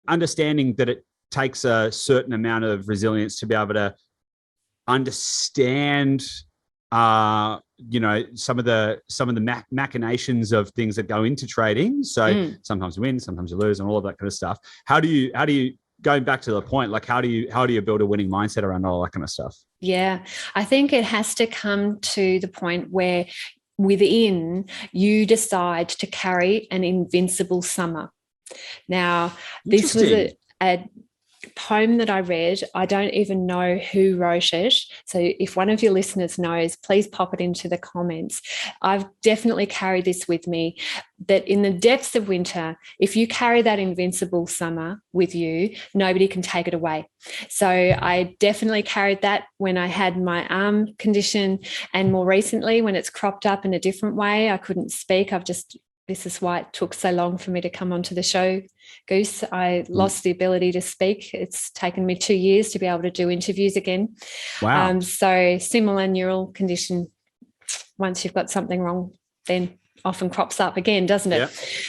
understanding that it takes a certain amount of resilience to be able to understand some of the machinations of things that go into trading. So sometimes you win, sometimes you lose, and all of that kind of stuff. How do you going back to the point, like how do you build a winning mindset around all that kind of stuff? Yeah, I think it has to come to the point where within you decide to carry an invincible summer. Now, this was a poem that I read. I don't even know who wrote it. So if one of your listeners knows, please pop it into the comments. I've definitely carried this with me, that in the depths of winter, if you carry that invincible summer with you, nobody can take it away. So I definitely carried that when I had my arm condition, and more recently when it's cropped up in a different way. I couldn't speak. This is why it took so long for me to come onto the show, Goose. I lost the ability to speak. It's taken me 2 years to be able to do interviews again. Wow. So similar neural condition, once you've got something wrong, then often crops up again, doesn't it? Yeah.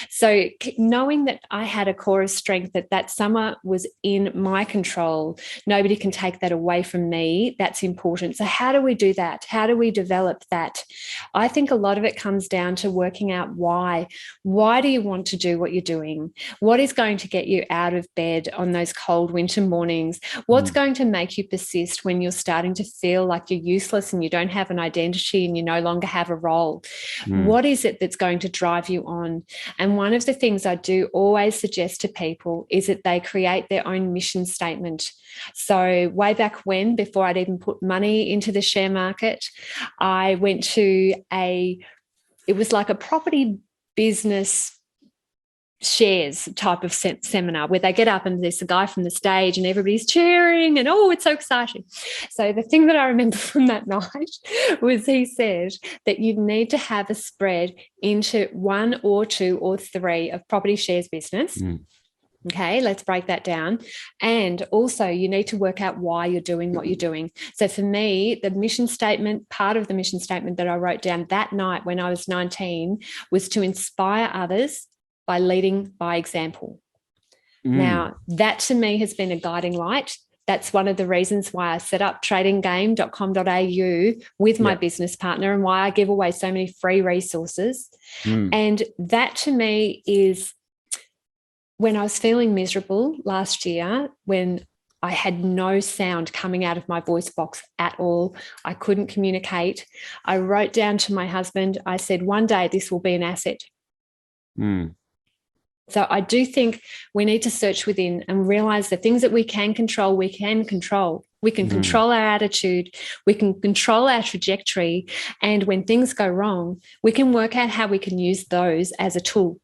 So knowing that I had a core of strength, that summer was in my control, nobody can take that away from me, that's important. So how do we do that? How do we develop that? I think a lot of it comes down to working out why. Why do you want to do what you're doing? What is going to get you out of bed on those cold winter mornings? What's going to make you persist when you're starting to feel like you're useless and you don't have an identity and you no longer have a role? What is it that's going to drive you on? And one of the things I do always suggest to people is that they create their own mission statement. So way back when, before I'd even put money into the share market, I went to it was like a property business shares type of seminar where they get up and there's a guy from the stage and everybody's cheering and it's so exciting. So the thing that I remember from that night was he said that you need to have a spread into 1 or 2 or 3 of property shares business. Okay, let's break that down. And also you need to work out why you're doing what you're doing. So for me, part of the mission statement that I wrote down that night when I was 19 was to inspire others by leading by example. Now, that to me has been a guiding light. That's one of the reasons why I set up tradinggame.com.au with my business partner and why I give away so many free resources. And that to me is when I was feeling miserable last year, when I had no sound coming out of my voice box at all. I couldn't communicate. I wrote down to my husband, I said, one day this will be an asset. So I do think we need to search within and realize the things that we can control, we can control. We can control our attitude. We can control our trajectory. And when things go wrong, we can work out how we can use those as a tool.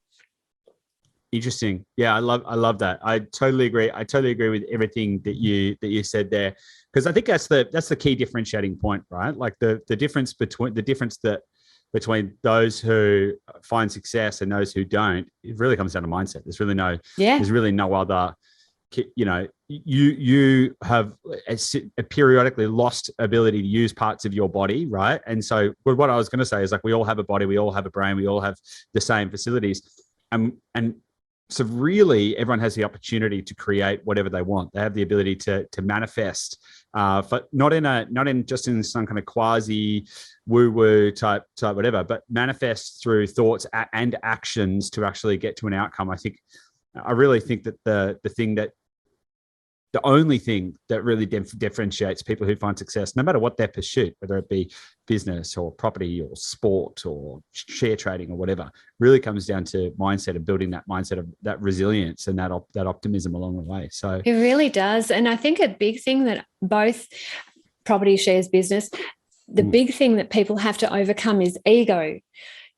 Interesting. Yeah, I love that. I totally agree. I totally agree with everything that you said there, because I think that's the key differentiating point, right? Like the difference between those who find success and those who don't, it really comes down to mindset. There's really no other, you have a periodically lost ability to use parts of your body, right? And so what I was going to say is, like, we all have a body, we all have a brain, we all have the same facilities. And so really everyone has the opportunity to create whatever they want. They have the ability to manifest, but not in just in some kind of quasi woo-woo type whatever, but manifest through thoughts and actions to actually get to an outcome. I really think that the only thing that really differentiates people who find success, no matter what their pursuit, whether it be business or property or sport or share trading or whatever, really comes down to mindset and building that mindset of that resilience and that optimism along the way. So it really does. And I think a big thing that both property shares business, the big thing that people have to overcome is ego.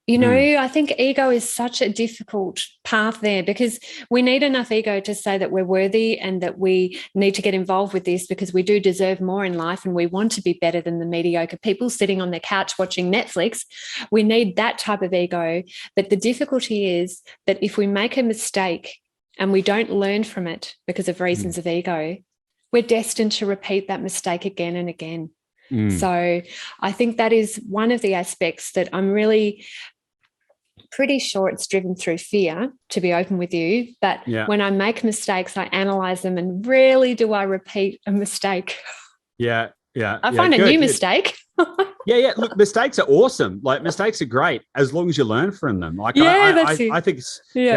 I think ego is such a difficult path there, because we need enough ego to say that we're worthy and that we need to get involved with this because we do deserve more in life and we want to be better than the mediocre people sitting on their couch watching Netflix. We need that type of ego. But the difficulty is that if we make a mistake and we don't learn from it because of reasons of ego, we're destined to repeat that mistake again and again. So I think that is one of the aspects that I'm really pretty sure it's driven through fear, to be open with you. But when I make mistakes, I analyze them, and rarely do I repeat a mistake. Yeah. I find a new mistake. Yeah. Look, mistakes are awesome. Like, mistakes are great as long as you learn from them. Like, that's it. I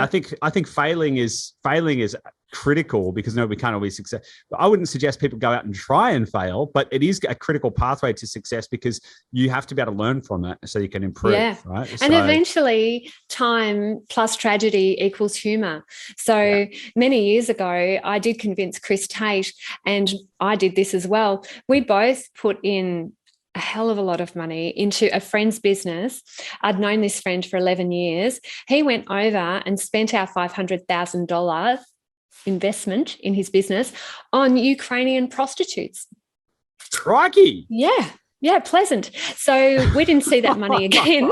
think, I think failing is critical, because we can't always succeed. But I wouldn't suggest people go out and try and fail, but it is a critical pathway to success, because you have to be able to learn from it so you can improve. Yeah. Right. And eventually, time plus tragedy equals humor. So many years ago, I did convince Chris Tate, and I did this as well. We both put in a hell of a lot of money into a friend's business. I'd known this friend for 11 years. He went over and spent our $500,000 investment in his business on Ukrainian prostitutes. Crikey. Yeah, pleasant. So we didn't see that money again.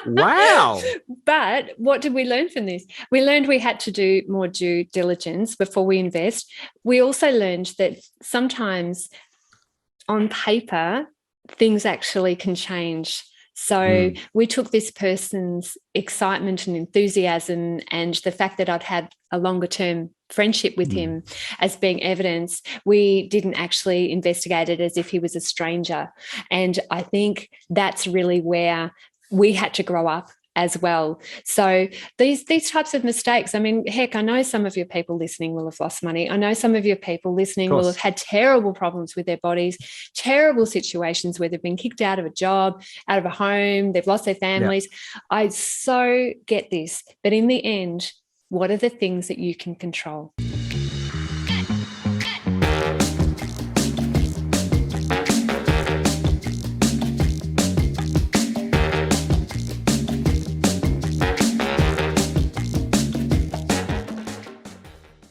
Wow. But what did we learn from this? We learned we had to do more due diligence before we invest. We also learned that sometimes on paper, things actually can change. So we took this person's excitement and enthusiasm and the fact that I'd had a longer term friendship with him as being evidence. We didn't actually investigate it as if he was a stranger. And I think that's really where we had to grow up as well. So these types of mistakes, I mean, heck, I know some of your people listening will have lost money. I know some of your people listening will have had terrible problems with their bodies, terrible situations where they've been kicked out of a job, out of a home, they've lost their families. I so get this. But in the end, what are the things that you can control?